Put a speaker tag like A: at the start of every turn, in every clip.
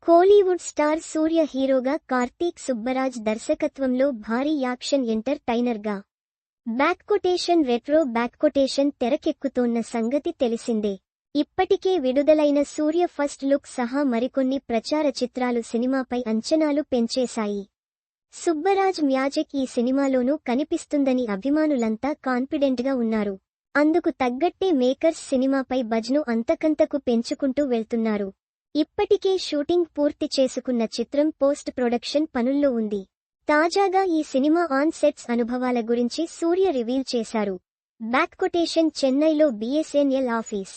A: Kollywood star సూర్య హీరోగా, కార్తీక్ సుబ్బరాజ్ దర్శకత్వంలో భారీ యాక్షన్ ఎంటర్టైనర్గా రెట్రో తెరకెక్కుతోన్న సంగతి తెలిసిందే. ఇప్పటికే విడుదలైన సూర్య ఫస్ట్ లుక్ సహా మరికొన్ని ప్రచార చిత్రాలు సినిమాపై అంచనాలు పెంచేశాయి. సుబ్బరాజ్ మ్యాజిక్ ఈ సినిమాలోనూ కనిపిస్తుందని అభిమానులంతా కాన్ఫిడెంట్గా ఉన్నారు. అందుకు తగ్గట్టే మేకర్స్ సినిమాపై బజ్ను అంతకంతకు పెంచుకుంటూ వెళ్తున్నారు. ఇప్పటికే షూటింగ్ పూర్తి చేసుకున్న చిత్రం పోస్ట్ ప్రొడక్షన్ పనుల్లో ఉంది. తాజాగా ఈ సినిమా ఆన్ సెట్స్ అనుభవాల గురించి సూర్య రివీల్ చేశారు. చెన్నైలో BSNL ఆఫీస్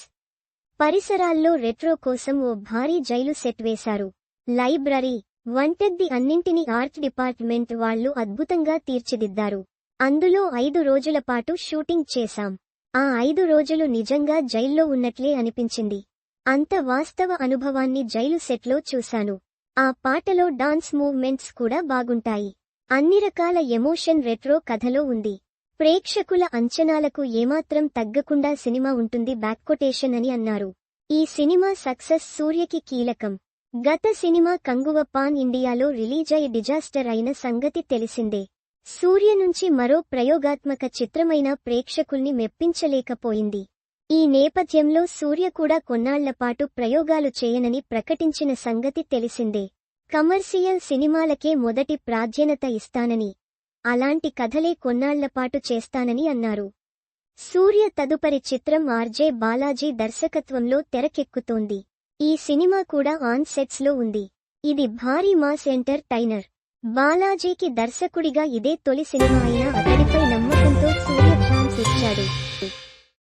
A: పరిసరాల్లో రెట్రో కోసం ఓ భారీ జైలు సెట్ వేశారు. లైబ్రరీ, వంటగది అన్నింటినీ ఆర్ట్ డిపార్ట్మెంట్ వాళ్లు అద్భుతంగా తీర్చిదిద్దారు. అందులో 5 రోజుల పాటు షూటింగ్ చేశాం. ఆ 5 రోజులు నిజంగా జైల్లో ఉన్నట్లే అనిపించింది. అంత వాస్తవ అనుభవాన్ని జైలు సెట్లో చూశాను. ఆ పాటలో డాన్స్ మూవ్మెంట్స్ కూడా బాగుంటాయి. అన్ని రకాల ఎమోషన్ రెట్రో కథలో ఉంది. ప్రేక్షకుల అంచనాలకు ఏమాత్రం తగ్గకుండా సినిమా ఉంటుంది అని అన్నారు. ఈ సినిమా సక్సెస్ సూర్యకి కీలకం. గత సినిమా కంగువ పాన్ ఇండియాలో రిలీజ్ అయి డిజాస్టర్ అయిన సంగతి తెలిసిందే. సూర్య నుంచి మరో ప్రయోగాత్మక చిత్రమైన ప్రేక్షకుల్ని మెప్పించలేకపోయింది. ఈ నేపథ్యంలో సూర్య కూడా కొన్నాళ్లపాటు ప్రయోగాలు చేయనని ప్రకటించిన సంగతి తెలిసిందే. కమర్షియల్ సినిమాలకే మొదటి ప్రాధాన్యత ఇస్తానని, అలాంటి కథలే కొన్నాళ్లపాటు చేస్తానని అన్నారు. సూర్య తదుపరి చిత్రం RJ బాలాజీ దర్శకత్వంలో తెరకెక్కుతోంది. ఈ సినిమా కూడా ఆన్ సెట్స్ లో ఉంది. ఇది భారీ మాస్ ఎంటర్టైనర్. బాలాజీకి దర్శకుడిగా ఇదే తొలి సినిమా అయినా అతడిపై నమ్మకంతో సూర్య ఛాన్స్ ఇచ్చాడు.